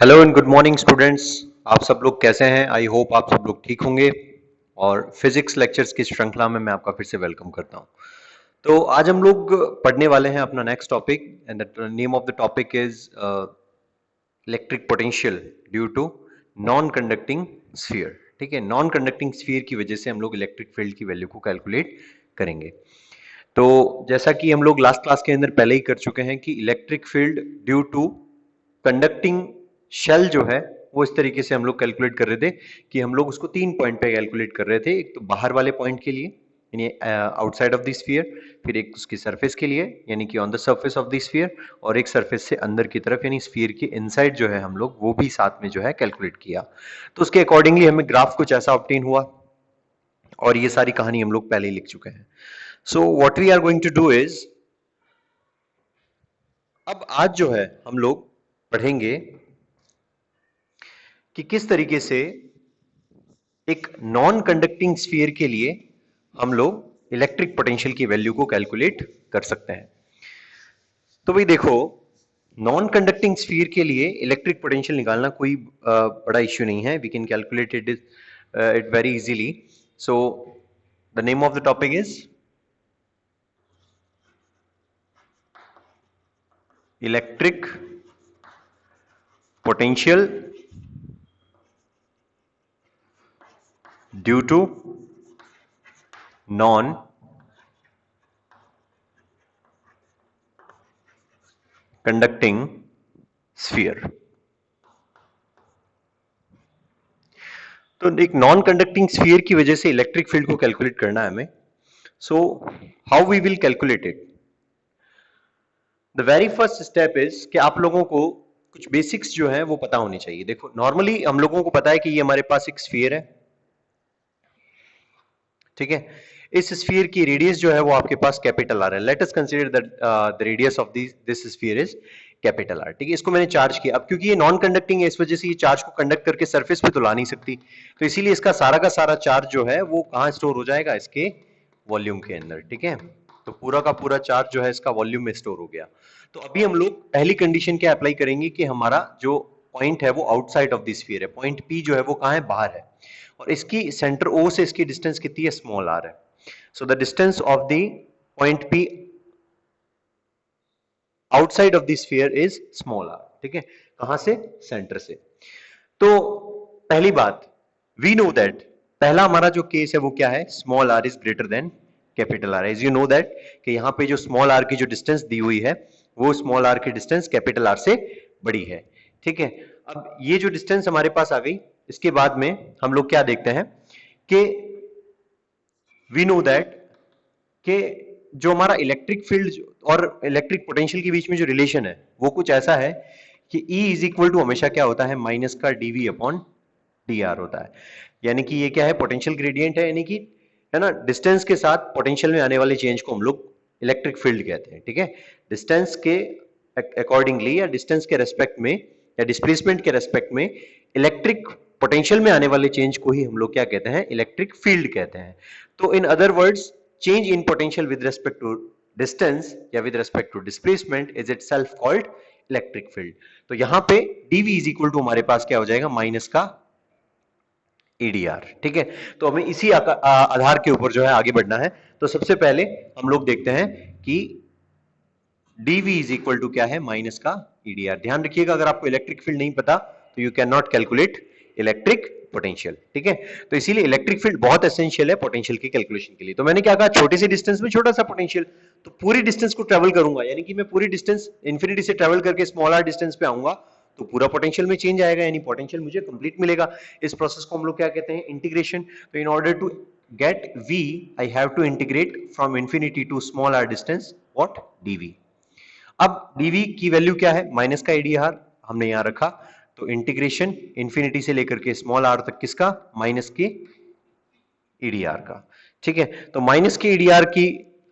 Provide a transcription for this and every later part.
Hello and good morning students. आप सब लोग कैसे हैं? आई होप आप सब लोग ठीक होंगे। और फिजिक्स लेक्चर्स की श्रृंखला में मैं आपका फिर से वेलकम करता हूं। तो आज हम लोग पढ़ने वाले हैं अपना next topic and the name of the topic is electric potential due to non conducting sphere. ठीक है, नॉन कंडक्टिंग स्फीयर की वजह से हम लोग इलेक्ट्रिक फील्ड की वैल्यू को कैलकुलेट करेंगे। तो जैसा कि हम लोग लास्ट क्लास के अंदर पहले ही कर चुके हैं कि electric field due to conducting shell जो है वो इस तरीके से हम लोग कैलकुलेट कर रहे थे कि हम लोग उसको 3 पॉइंट पे कैलकुलेट कर रहे थे। एक तो बाहर वाले पॉइंट के लिए यानी आउटसाइड ऑफ द स्फीयर, फिर एक उसकी सरफेस के लिए यानी कि on the surface of the sphere, और एक सरफेस से अंदर की तरफ यानी स्फीयर के इनसाइड जो है हम लोग वो भी साथ में जो है कैलकुलेट किया। तो उसके अकॉर्डिंगली हमें ग्राफ कुछ ऐसा ऑब्टेन हुआ और ये सारी कहानी हम लोग पहले ही लिख चुके हैं। So what we are going to do is, अब आज जो है हम लोग पढ़ेंगे कि किस तरीके से एक नॉन कंडक्टिंग स्फीयर के लिए हम लोग इलेक्ट्रिक पोटेंशियल की वैल्यू को कैलकुलेट कर सकते हैं। तो भाई देखो, नॉन कंडक्टिंग स्फीयर के लिए इलेक्ट्रिक पोटेंशियल निकालना कोई बड़ा इश्यू नहीं है। We can calculate it very easily. So the name of the topic is electric potential due to non conducting sphere. तो एक नॉन कंडक्टिंग स्फीयर की वजह से इलेक्ट्रिक फील्ड को कैलकुलेट करना है हमें। So how we will calculate it? The very first step is कि आप लोगों को कुछ बेसिक्स जो है वो पता होनी चाहिए। देखो, नॉर्मली हम लोगों को पता है कि ये हमारे पास एक स्फीयर है, ठीक है। इस स्फीयर की रेडियस जो है वो आपके पास कैपिटल आर है। Let us consider the radius of this sphere is capital R, ठीक है। इसको मैंने चार्ज किया। अब क्योंकि ये नॉन कंडक्टिंग है, इस वजह से ये चार्ज को कंडक्ट करके सरफेस पे तो ला नहीं सकती, तो इसीलिए इसका सारा का सारा चार्ज जो है वो कहां स्टोर हो जाएगा? इसके वॉल्यूम के अंदर, ठीक है। तो पूरा का पूरा चार्ज जो है इसका वॉल्यूम में स्टोर हो गया। तो अभी हम लोग पहली कंडीशन क्या अप्लाई करेंगे कि हमारा जो पॉइंट है वो आउटसाइड ऑफ द स्फीयर है। पॉइंट पी जो है वो कहां है? बाहर है। और इसकी सेंटर ओ से इसकी डिस्टेंस कितनी है? स्मॉल आर है। So the distance of the point P outside of the sphere is small r, ठीक है। कहां से? सेंटर से। तो पहली बात, we know that पहला हमारा जो केस है वो क्या है? Small r is greater than capital R। As you know that कि यहां पे जो स्मॉल r की जो डिस्टेंस दी हुई है वो स्मॉल r की डिस्टेंस कैपिटल R से बड़ी है, ठीक है। अब ये जो डिस्टेंस हमारे पास आ गई, इसके बाद में हम लोग क्या देखते हैं कि वी नो दैट कि जो हमारा इलेक्ट्रिक फील्ड और इलेक्ट्रिक पोटेंशियल के बीच में जो रिलेशन है वो कुछ ऐसा है कि E इज इक्वल टू हमेशा क्या होता है? माइनस का dV अपॉन dr होता है। यानी कि ये क्या है? पोटेंशियल ग्रेडियंट है, यानी कि है ना, डिस्टेंस के साथ पोटेंशियल में आने वाले चेंज को हम लोग इलेक्ट्रिक फील्ड कहते हैं, ठीक है। डिस्टेंस के अकॉर्डिंगली या डिस्टेंस के रेस्पेक्ट में या डिस्प्लेसमेंट के रेस्पेक्ट में इलेक्ट्रिक पोटेंशियल में आने वाले चेंज को ही हम लोग क्या कहते हैं? इलेक्ट्रिक फील्ड कहते हैं। तो in other words, change in potential with respect to distance या with respect to displacement is itself called electric field। तो यहां पे dv is equal to हमारे पास क्या हो जाएगा? माइनस का EDR, ठीक है। तो हमें इसी आधार के ऊपर जो है आगे बढ़ना है। तो सबसे पहले हम लोग देखते हैं कि dv is equal to क्या है? माइनस का EDR। ध्यान रखिएगा, अगर आपको इलेक्ट्रिक फील्ड नहीं पता तो you can not calculate electric potential, ठीक है। तो इसीलिए इलेक्ट्रिक फील्ड बहुत एसेंशियल है पोटेंशियल की कैलकुलेशन के लिए। तो मैंने क्या कहा? छोटे से डिस्टेंस में छोटा सा पोटेंशियल। तो पूरी डिस्टेंस को ट्रेवल करूंगा, यानी कि मैं पूरी डिस्टेंस इंफिनिटी से ट्रेवल करके स्मॉल आर डिस्टेंस पे आऊंगा तो पूरा पोटेंशियल में चेंज आएगा, यानी पोटेंशियल मुझे कंप्लीट मिलेगा। इस प्रोसेस को हम लोग क्या कहते हैं? इंटीग्रेशन। तो in order to get v I have to integrate from infinity to small r distance what? dv। अब dv की वैल्यू क्या है? माइनस का EDR हमने यहां रखा। तो इंटीग्रेशन इंफिनिटी से लेकर के स्मॉल आर तक किसका? माइनस के EDR का, ठीक है। तो माइनस के EDR की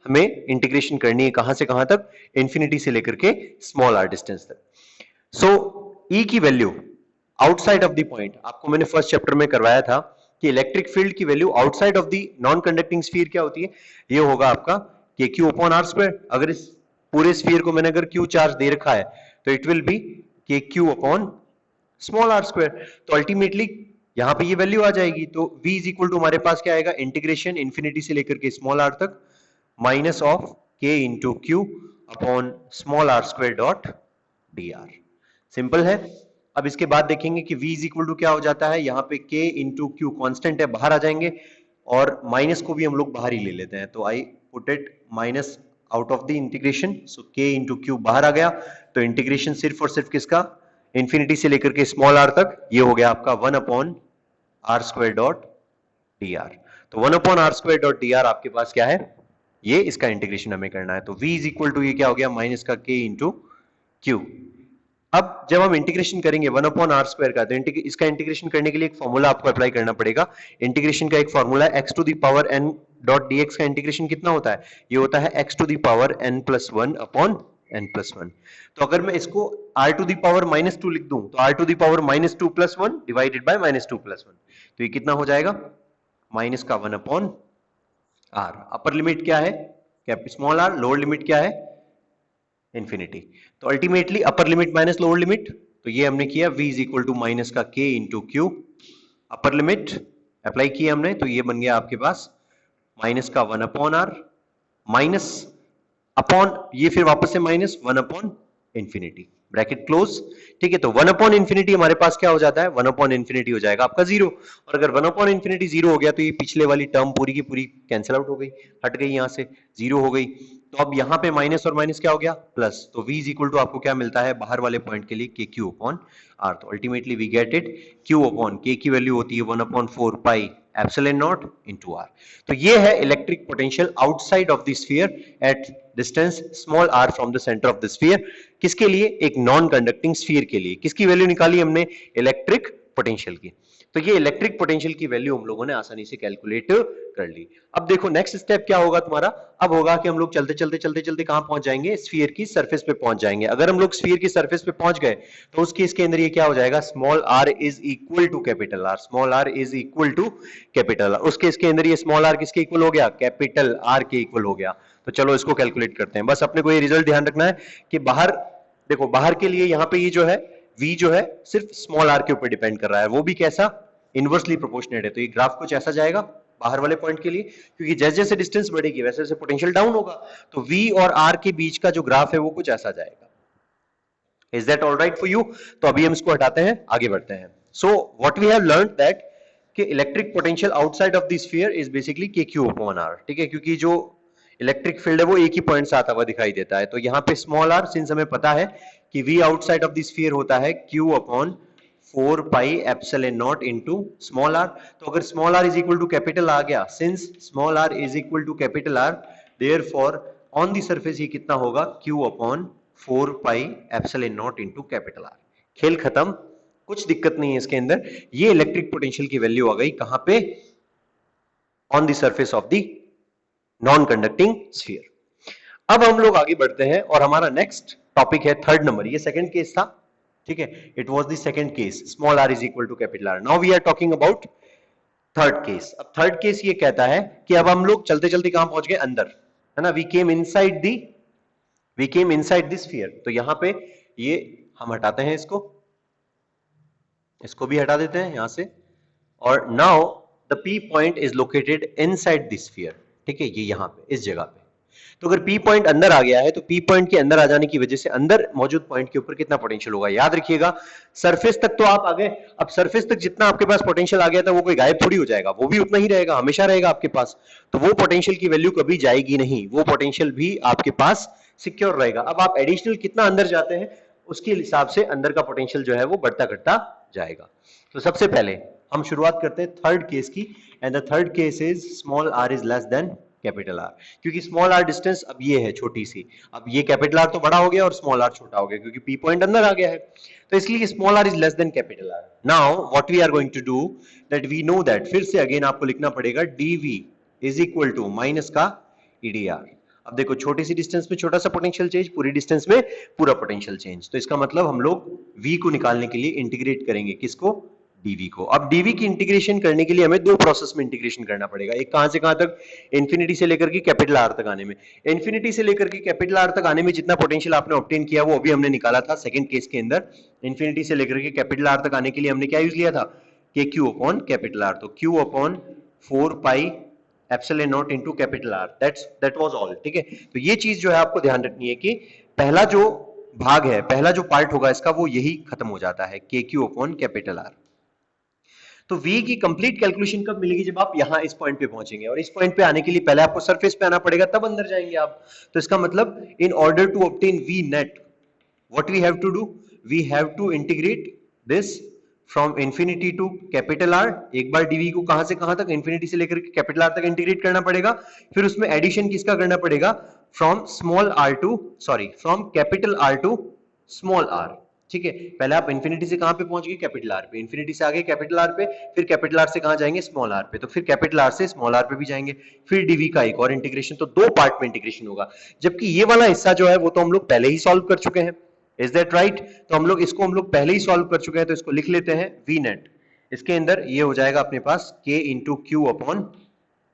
हमें इंटीग्रेशन करनी है कहां से कहां तक? इंफिनिटी से लेकर के स्मॉल आर डिस्टेंस तक। सो E की value outside of the point, आपको मैंने फर्स्ट चैप्टर में करवाया था कि इलेक्ट्रिक फील्ड की value outside of the non conducting sphere क्या होती है? ये होगा आपका KQ अपॉन R स्क्वायर। अगर इस पूरे स्फीयर को मैंने अगर Q चार्ज दे रखा है तो it will be KQ upon small r square. तो अल्टीमेटली यहां पे ये वैल्यू आ जाएगी, तो v इज इक्वल टू हमारे पास क्या आएगा, इंटीग्रेशन इन्फिनिटी से लेकर के स्मॉल आर तक minus of k into q upon small r square dot d r. Simple है। अब इसके बाद देखेंगे कि v इज इक्वल टू क्या हो जाता है, यहाँ पे k इंटू क्यू कॉन्स्टेंट है, बाहर आ जाएंगे और माइनस को भी हम लोग बाहर ही ले लेते हैं, तो I put it minus out of the integration, so k into Q बाहर आ गया, तो इंटीग्रेशन सिर्फ और सिर्फ किसका, इंफिनिटी से लेकर के स्मॉल आर तक, ये हो गया आपका 1 upon r square dot d r. तो 1 upon r square dot d r आपके पास क्या है, ये इसका इंटीग्रेशन हमें करना है, तो v इज इक्वल टू ये क्या हो गया, माइनस का k इंटू क्यू। अब जब हम इंटीग्रेशन करेंगे 1 अपॉन आर स्क्वायर का, तो इसका इंटीग्रेशन करने के लिए एक फॉर्मूला आपको अप्लाई करना पड़ेगा। इंटीग्रेशन का एक फॉर्मूला है x to the power n dot dx का इंटीग्रेशन कितना होता है, ये होता है x to the power n plus 1 upon n plus 1। तो अगर मैं इसको r to the power minus 2 लिख दूं, तो r to the power minus 2 plus 1 divided by minus 2 plus 1, तो ये कितना हो जाएगा, माइनस का 1 अपॉन r। अपर लिमिट क्या है, स्मॉल r, लोअर लिमिट क्या है, इंफिनिटी। तो ultimately upper limit minus lower limit, तो ये हमने किया v is equal to minus का k into q, upper limit apply किया हमने, तो ये बन गया आपके पास माइनस का 1 अपॉन आर, माइनस अपॉन ये फिर वापस से minus 1 upon infinity, bracket close. ठीक है, तो 1 अपॉन इंफिनिटी हमारे पास क्या हो जाता है, 1 अपॉन इंफिनिटी हो जाएगा आपका 0, और अगर 1 अपॉन इंफिनिटी 0 हो गया तो ये पिछले वाली टर्म पूरी की पूरी कैंसिल आउट हो गई, हट गई, यहां से 0 हो गई। तो अब यहां पे माइनस और माइनस क्या हो गया, प्लस, तो v इज इक्वल टू आपको क्या मिलता है, बाहर वाले पॉइंट के लिए के क्यू अपॉन आर। तो ultimately we get it, q upon k की वैल्यू होती है 1 upon 4 pi epsilon naught into r. तो ये है electric potential outside of the sphere at distance small r from the centre of the sphere. किसके लिए, एक नॉन कंडक्टिंग स्फीयर के लिए। किसकी वैल्यू निकाली हमने, इलेक्ट्रिक पोटेंशियल की। तो ये इलेक्ट्रिक पोटेंशियल की वैल्यू हम लोगों ने आसानी से कैलकुलेट कर ली। अब देखो नेक्स्ट स्टेप क्या होगा तुम्हारा, अब होगा कि हम लोग चलते चलते चलते चलते कहां पहुंच जाएंगे, स्फीयर की सरफेस पे पहुंच जाएंगे। अगर हम लोग स्फीयर की सरफेस पे पहुंच गए तो उस केस के अंदर ये क्या हो जाएगा, small r is equal to capital R, small r is equal to capital R। उस केस के अंदर ये स्मॉल r किसके इक्वल हो गया, कैपिटल R के इक्वल हो गया। तो चलो इसको कैलकुलेट करते हैं। बस अपने को ये रिजल्ट ध्यान रखना है कि बाहर देखो, बाहर के लिए यहाँ पे ये जो है v जो है सिर्फ स्मॉल r के ऊपर डिपेंड कर रहा है, वो भी कैसा, इनवर्सली प्रोपोर्शनेट है। तो ये ग्राफ कुछ ऐसा जाएगा बाहर वाले पॉइंट के लिए, क्योंकि जैसे जैसे डिस्टेंस बढ़ेगी वैसे वैसे पोटेंशियल डाउन होगा, तो v और r के बीच का जो ग्राफ है वो कुछ ऐसा जाएगा। Is that all right for you? तो अभी हम इसको हटाते हैं, आगे बढ़ते हैं। So what we have learned that कि electric potential outside of the sphere is basically k q upon r. ठीक है, क्योंकि जो इलेक्ट्रिक फील्ड है वो एक ही पॉइंट से आता हुआ दिखाई देता है। तो यहाँ पे स्मॉल आर, सिंस हमें पता है कि v outside of the sphere होता है q upon 4 pi epsilon naught into small r। तो अगर small r is equal to capital आ गया, since small r is equal to capital R, therefore on the surface ये कितना होगा, q upon 4 pi epsilon naught into capital R। खेल खत्म, कुछ दिक्कत नहीं है इसके अंदर। ये इलेक्ट्रिक पोटेंशियल की वैल्यू आ गई कहां पे, on the surface of the non conducting sphere. अब हम लोग आगे बढ़ते हैं और हमारा नेक्स्ट टॉपिक है थर्ड नंबर। ये सेकंड केस था, ठीक है, it was the second case, small r is equal to capital R। Now we are talking about third case. अब थर्ड केस ये कहता है कि अब हम लोग चलते चलते कहां पहुंच गए, अंदर, है ना, we came inside the sphere. तो यहां पे ये हम हटाते हैं, इसको भी हटा देते हैं यहां से, और now the P point is located inside the sphere. ठीक है, ये यहां पे इस जगह पे। तो अगर P पॉइंट अंदर आ गया है तो P पॉइंट के अंदर आ जाने की वजह से अंदर मौजूद पॉइंट के ऊपर कितना पोटेंशियल होगा, याद रखिएगा सरफेस तक तो आप आ गए। अब सरफेस तक जितना आपके पास पोटेंशियल आ गया था वो कोई गायब थोड़ी हो जाएगा, वो भी उतना ही रहेगा, हमेशा रहेगा आपके पास। तो वो पोटेंशियल की वैल्यू कभी जाएगी नहीं, वो पोटेंशियल भी आपके पास सिक्योर रहेगा। अब आप एडिशनल कितना अंदर जाते हैं उसके हिसाब से अंदर का पोटेंशियल जो है वो बढ़ता घटता जाएगा। तो सबसे पहले हम शुरुआत करते हैं थर्ड केस की, and the third case is small r is less than capital R। क्योंकि स्मॉल r डिस्टेंस अब ये है छोटी सी, अब ये कैपिटल R तो बड़ा हो गया और स्मॉल r छोटा हो गया क्योंकि P पॉइंट अंदर आ गया है। तो इसलिए small r is less than capital R। Now what we are going to do that we know that, फिर से अगेन आपको लिखना पड़ेगा dv is equal to minus का edr। अब देखो छोटी सी डिस्टेंस में छोटा सा पोटेंशियल चेंज, पूरी डिस्टेंस में पूरा पोटेंशियल चेंज। तो इसका मतलब हम लोग v को निकालने के लिए इंटीग्रेट करेंगे किसको, डीवी को। अब डीवी की इंटीग्रेशन करने के लिए हमें दो प्रोसेस में इंटीग्रेशन करना पड़ेगा। एक कहां से कहां तक, इंफिनिटी से लेकर के कैपिटल आर तक आने में। इंफिनिटी से लेकर के कैपिटल आर तक आने में जितना पोटेंशियल आपने ऑब्टेन किया वो अभी हमने निकाला था सेकंड केस के अंदर। इंफिनिटी से लेकर के कैपिटल आर तक आने के लिए हमने क्या यूज लिया था, के क्यू अपॉन कैपिटल आर। तो Q upon 4 pi epsilon naught into capital R, that was all. ठीक है, तो ये चीज जो है आपको ध्यान रखनी है कि पहला जो भाग है, पहला जो पार्ट होगा इसका, वो यही खत्म हो जाता है, k q upon capital are. तो v की कंप्लीट कैलकुलेशन कब मिलेगी, जब आप यहां इस पॉइंट पे पहुंचेंगे। और इस पॉइंट पे आने के लिए पहले आपको सरफेस पे आना पड़ेगा, तब अंदर जाएंगे आप। तो इसका मतलब in order to obtain v net, what we have to do, we have to integrate this from infinity to capital r. एक बार dv को कहां से कहां तक, इंफिनिटी से लेकर कैपिटल आर तक इंटीग्रेट करना पड़ेगा। फिर उसमें एडिशन किसका करना पड़ेगा, from small r to, sorry from capital r to small r. ठीक है, पहले आप इंफिनिटी से कहां पे पहुंच गए, कैपिटल आर पे। इंफिनिटी से आगे कैपिटल आर पे, फिर कैपिटल आर से कहां जाएंगे, स्मॉल आर पे। तो फिर कैपिटल आर से स्मॉल आर पे भी जाएंगे, फिर डीवी का एक और इंटीग्रेशन। तो दो पार्ट में इंटीग्रेशन होगा। जबकि ये वाला हिस्सा जो है वो तो हम लोग पहले ही सॉल्व कर चुके हैं। Is that right? तो हम लोग पहले ही सॉल्व कर चुके हैं, तो इसको लिख लेते हैं वी नेट। इसके अंदर ये हो जाएगा अपने पास k into q upon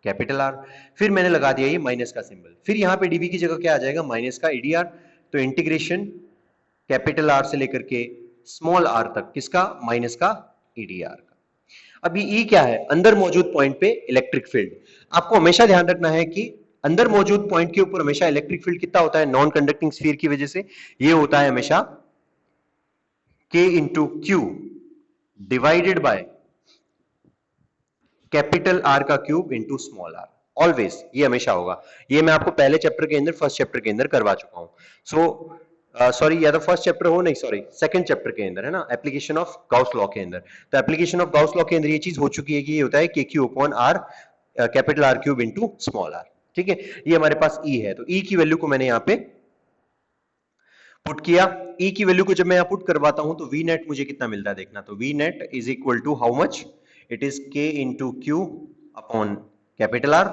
capital r. फिर मैंने लगा दिया ये माइनस का सिंबल। फिर यहाँ पे डीवी की जगह क्या आ जाएगा, माइनस का ईडीआर। तो इंटीग्रेशन कैपिटल आर से लेकर के स्मॉल आर तक, किसका, माइनस का ईडीआर का। अभी ई क्या है, अंदर मौजूद पॉइंट पे इलेक्ट्रिक फील्ड। आपको हमेशा ध्यान रखना है कि अंदर मौजूद पॉइंट के ऊपर हमेशा इलेक्ट्रिक फील्ड कितना होता है, नॉन कंडक्टिंग स्फीयर की वजह से ये होता है हमेशा k into q divided by capital r का cube into small r. Always ये हमेशा होगा। ये मैं आपको पहले चैप्टर के अंदर, फर्स्ट चैप्टर के अंदर करवा चुका हूं। सो सॉरी, या तो फर्स्ट चैप्टर हो, नहीं सॉरी सेकंड चैप्टर के अंदर है ना, एप्लीकेशन ऑफ गाउस लॉ के अंदर। तो एप्लीकेशन ऑफ गाउस लॉ के अंदर ये चीज हो चुकी है कि ये होता है k q upon r capital r cube into small r. ठीक है, ये हमारे पास ई है। तो ई की वैल्यू को मैंने यहाँ पे पुट किया। ई की वैल्यू को जब मैं यहाँ पुट करवाता हूं तो वी नेट मुझे कितना मिलता है देखना। तो v net is equal to how much, it is k into q upon capital r.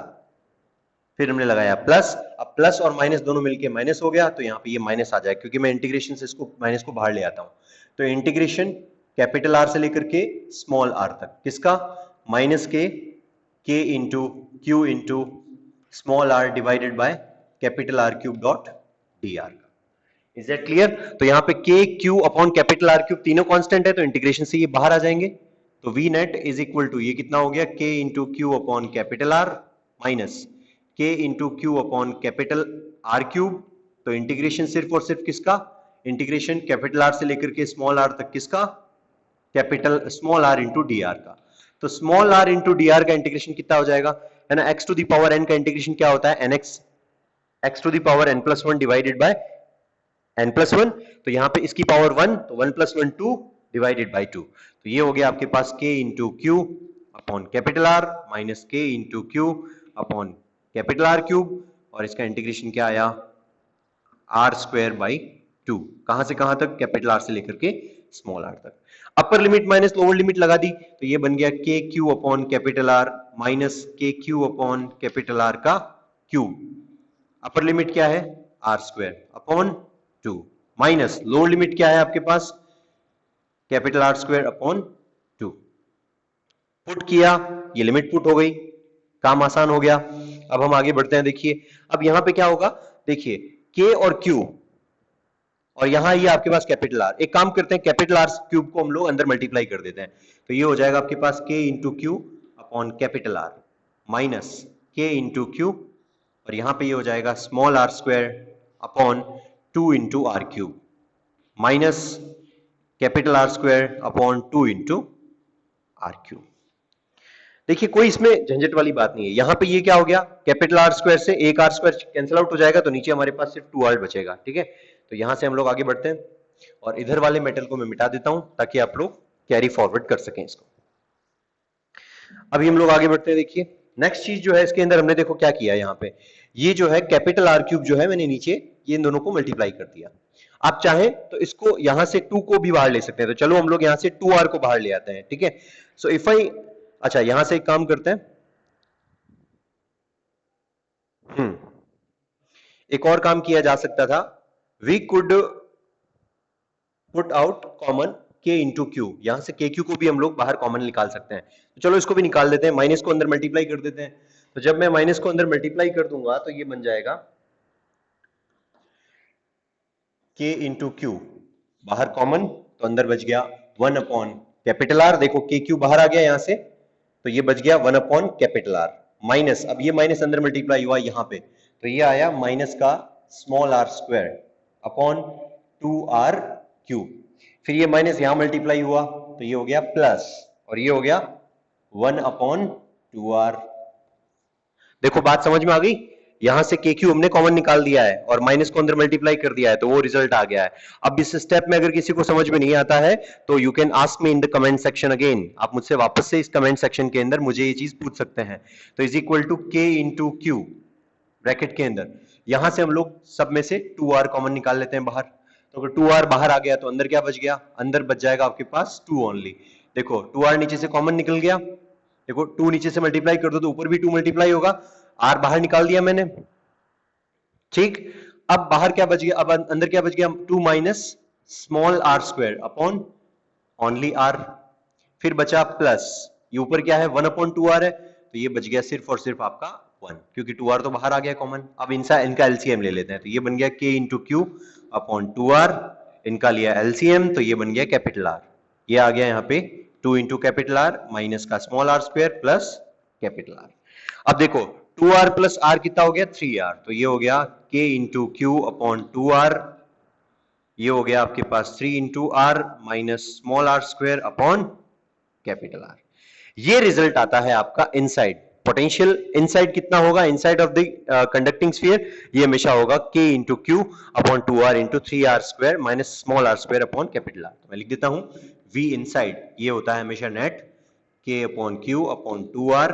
फिर हमने लगाया प्लस। अब प्लस और माइनस दोनों मिलके माइनस हो गया, तो यहाँ पे ये माइनस आ जाएगा क्योंकि मैं इंटीग्रेशन से इसको माइनस को बाहर ले आता हूं। तो इंटीग्रेशन कैपिटल आर से लेकर के स्मॉल आर तक, किसका, minus k into q into small r divided by capital r cube dot d r का। Is that clear? तो यहाँ पे k q upon capital r cube तीनों कांस्टेंट है, तो इंटीग्रेशन से ये बाहर आ जाएंगे। तो v net is equal to ये कितना हो गया, k into q upon capital r minus k into q upon capital r cube. तो इंटीग्रेशन सिर्फ और सिर्फ किसका, इंटीग्रेशन कैपिटल आर से लेकर के स्मॉल आर तक, किसका, capital small r into d r का। तो small r into d r का इंटीग्रेशन कितना हो जाएगा, है ना, x to the power n का इंटीग्रेशन क्या होता है, n x to the power n plus one divided by n plus one. तो यहां पे इसकी पावर वन, तो one plus one two divided by two. तो ये हो गया आपके पास k into q upon capital r minus k into q upon capital r cube. और इसका इंटीग्रेशन क्या आया, आर स्क्वायर बाई टू। कहां से कहां तक, कैपिटल आर से लेकर के स्मॉल आर तक। Upper limit minus lower limit लगा दी, तो ये बन गया k q upon capital r minus k q upon capital r का क्यूब। अपर लिमिट क्या है, r square upon two, minus lower limit क्या है आपके पास, capital r square upon two. Put किया, ये लिमिट पुट हो गई, काम आसान हो गया। अब हम आगे बढ़ते हैं। देखिए अब यहां पे क्या होगा, देखिए के और क्यू और यहां ये आपके पास कैपिटल आर। एक काम करते हैं, कैपिटल आर क्यूब को हम लोग अंदर मल्टीप्लाई कर देते हैं। तो ये हो जाएगा आपके पास k into q upon capital r minus k into q, और यहां पे ये हो जाएगा small r square upon two into r cube minus capital r square upon two into r cube. देखिए कोई इसमें झंझट वाली बात नहीं है। यहां पे ये क्या हो गया, कैपिटल आर स्क्वायर से एक आर स्क्वायर कैंसिल आउट हो जाएगा, तो नीचे हमारे पास सिर्फ टू आर बचेगा। ठीक है, तो यहां से हम लोग आगे बढ़ते हैं और इधर वाले मेटल को मैं मिटा देता हूं ताकि आप लोग कैरी फॉरवर्ड कर सकें इसको। अभी हम लोग आगे बढ़ते हैं। देखिए नेक्स्ट चीज जो है इसके अंदर हमने देखो क्या किया, यहाँ पे ये जो है कैपिटल आर क्यूब जो है मैंने नीचे ये इन दोनों को मल्टीप्लाई कर दिया। आप चाहें तो इसको यहां से टू को भी बाहर ले सकते हैं, तो चलो हम लोग यहां से टू आर को बाहर ले आते हैं। ठीक है, सो इफ आई, अच्छा यहां से एक काम करते हैं, एक और काम किया जा सकता था, we could put out common k into q, यहां से k क्यू को भी हम लोग बाहर कॉमन निकाल सकते हैं, तो चलो इसको भी निकाल देते हैं, माइनस को अंदर मल्टीप्लाई कर देते हैं। तो जब मैं माइनस को अंदर मल्टीप्लाई कर दूंगा तो ये बन जाएगा k इंटू क्यू, बाहर कॉमन तो अंदर बच गया 1 अपॉन कैपिटल R, देखो k क्यू बाहर आ गया यहां से, तो ये बच गया 1 अपॉन कैपिटल R माइनस, अब ये माइनस अंदर मल्टीप्लाई हुआ यहां पे, तो ये आया माइनस का small r square upon 2r cube, फिर ये माइनस यहां मल्टीप्लाई हुआ तो ये हो गया प्लस, और ये हो गया 1 अपॉन 2r। देखो बात समझ में आ गई, यहां से के क्यू हमने कॉमन निकाल दिया है और माइनस को अंदर मल्टीप्लाई कर दिया है, तो वो रिजल्ट आ गया है। अब इस स्टेप में अगर किसी को समझ में नहीं आता है तो you can ask me in the comment section again, आप मुझसे वापस से इस कमेंट सेक्शन के अंदर मुझे ये चीज पूछ सकते हैं। तो इज इक्वल टू के इंटू क्यू ब्रैकेट के अंदर, यहां से हम लोग सब में से 2r कॉमन निकाल लेते हैं बाहर, तो अगर 2r बाहर आ गया तो अंदर क्या बच गया, अंदर बच जाएगा आपके पास 2 ओनली। देखो 2r नीचे से कॉमन निकल गया, देखो 2 नीचे से मल्टीप्लाई कर दो तो ऊपर भी 2 मल्टीप्लाई होगा, r बाहर निकाल दिया मैंने, ठीक। अब बाहर क्या बच गया, अब अंदर क्या बच गया, 2 minus small r square upon only r, फिर बचा प्लस, ये ऊपर क्या है 1 अपॉन 2r है, तो ये बच गया सिर्फ और सिर्फ आपका 1, क्योंकि 2r तो बाहर आ गया कॉमन। अब इनका एलसीएम ले लेते हैं, तो ये बन गया k into q upon 2r, इनका लिया एलसीएम तो ये बन गया कैपिटल R, ये आ गया यहाँ पे 2 इंटू कैपिटल R माइनस का small r square plus capital R। अब देखो 2r प्लस r कितना हो गया 3r, तो ये हो गया k into q upon 2r, ये हो गया आपके पास 3 into r minus small r square upon capital R। ये रिजल्ट आता है आपका इनसाइड पोटेंशियल, इनसाइड कितना होगा, inside of the conducting sphere ये हमेशा होगा k into q upon 2r into 3r square minus small r square upon capital R। तो मैं लिख देता हूं v इनसाइड ये होता है हमेशा net k upon Q upon 2r।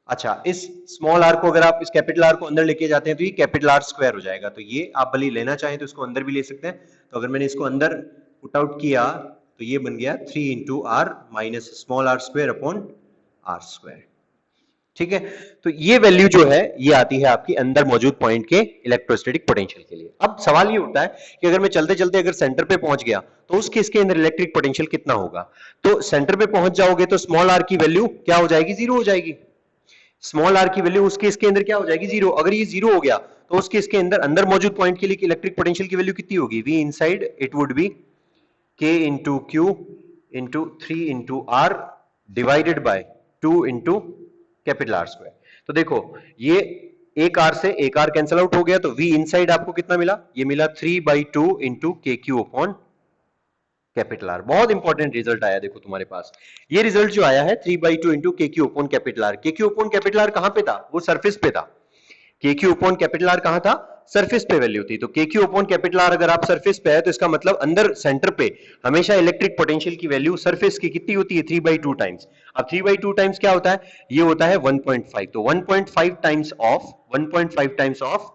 अच्छा, इस स्मॉल r को अगर आप इस कैपिटल R को अंदर लेके जाते हैं तो ये कैपिटल R स्क्वायर हो जाएगा, तो ये आप भले लेना चाहें तो इसको अंदर भी ले सकते हैं। तो अगर मैंने इसको अंदर पुट आउट किया तो ये बन गया 3 into r minus small r square upon r square, ठीक है। तो ये वैल्यू जो है ये आती है आपकी अंदर मौजूद पॉइंट के इलेक्ट्रोस्टैटिक पोटेंशियल के लिए। अब सवाल ये उठता है कि अगर मैं चलते चलते अगर सेंटर पे पहुंच गया तो उस केस के अंदर इलेक्ट्रिक पोटेंशियल कितना होगा, तो सेंटर पे पहुंच जाओगे तो स्मॉल r की वैल्यू क्या हो जाएगी, जीरो हो जाएगी। स्मॉल r की वैल्यू उस केस के अंदर क्या हो जाएगी, जीरो। अगर ये जीरो हो गया तो उस केस के अंदर अंदर मौजूद पॉइंट के लिए इलेक्ट्रिक पोटेंशियल की वैल्यू कितनी होगी, v inside it would be k into q into 3 into r divided by 2 into capital R square. तो देखो ये एक r से एक r कैंसिल आउट हो गया, तो v इनसाइड आपको कितना मिला, ये मिला 3/2 इंटू के क्यू अपॉन कैपिटल R। बहुत इंपॉर्टेंट रिजल्ट आया देखो तुम्हारे पास, ये रिजल्ट जो आया है 3/2 इंटू के क्यू अपॉन कैपिटल R। के क्यू अपॉन कैपिटल R कहां पे था, वो सरफेस पे था। के क्यू अपॉन कैपिटल R कहां था, सरफेस पे वैल्यू थी। तो के क्यू अपॉन कैपिटल R अगर आप सरफेस पे है तो इसका मतलब अंदर सेंटर पे हमेशा इलेक्ट्रिक पोटेंशियल की वैल्यू सरफेस की कितनी होती है, 3/2 टाइम्स। अब 3/2 टाइम्स क्या होता है, ये होता है 1.5, तो 1.5 times of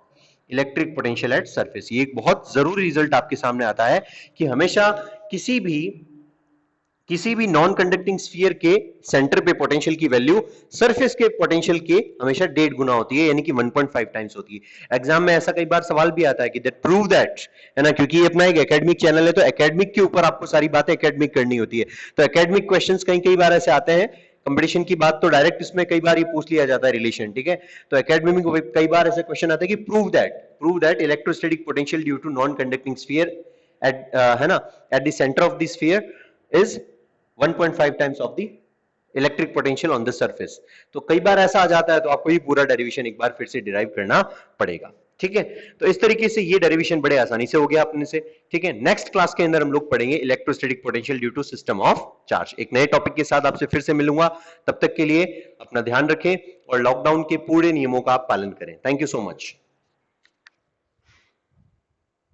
electric potential at surface. ये एक बहुत जरूरी रिजल्ट आपके सामने आता है कि हमेशा किसी भी नॉन कंडक्टिंग स्फीयर के सेंटर पे पोटेंशियल की वैल्यू सरफेस के पोटेंशियल के हमेशा 1.5 गुना होती है, यानी कि 1.5 टाइम्स होती है। एग्जाम में ऐसा कई बार सवाल भी आता है कि दैट प्रूव दैट, है ना, क्योंकि ये अपना एक एकेडमिक चैनल है तो एकेडमिक के ऊपर आपको सारी बातें एकेडमिक करनी होती है। तो एकेडमिक क्वेश्चंस कई बार ऐसे आते हैं, कंपटीशन की बात तो डायरेक्ट इसमें कई बार ये पूछ लिया जाता है रिलेशन, ठीक है। तो एकेडमी में कई बार ऐसे क्वेश्चन आते हैं कि prove that electrostatic potential due to non conducting sphere at, है ना, at the centre of the sphere is 1.5 times of the electric potential on the surface. तो कई बार ऐसा आ जाता है तो आपको ये पूरा डेरिवेशन एक बार फिर से डिराइव करना पड़ेगा, ठीक है। तो इस तरीके से ये डेरिवेशन बड़े आसानी से हो गया अपने से, ठीक है। नेक्स्ट क्लास के अंदर हम लोग पढ़ेंगे electrostatic potential due to system of charge. एक नए टॉपिक के साथ आपसे फिर से मिलूंगा, तब तक के लिए अपना ध्यान रखें और लॉकडाउन के पूरे नियमों का आप पालन करें। Thank you so much.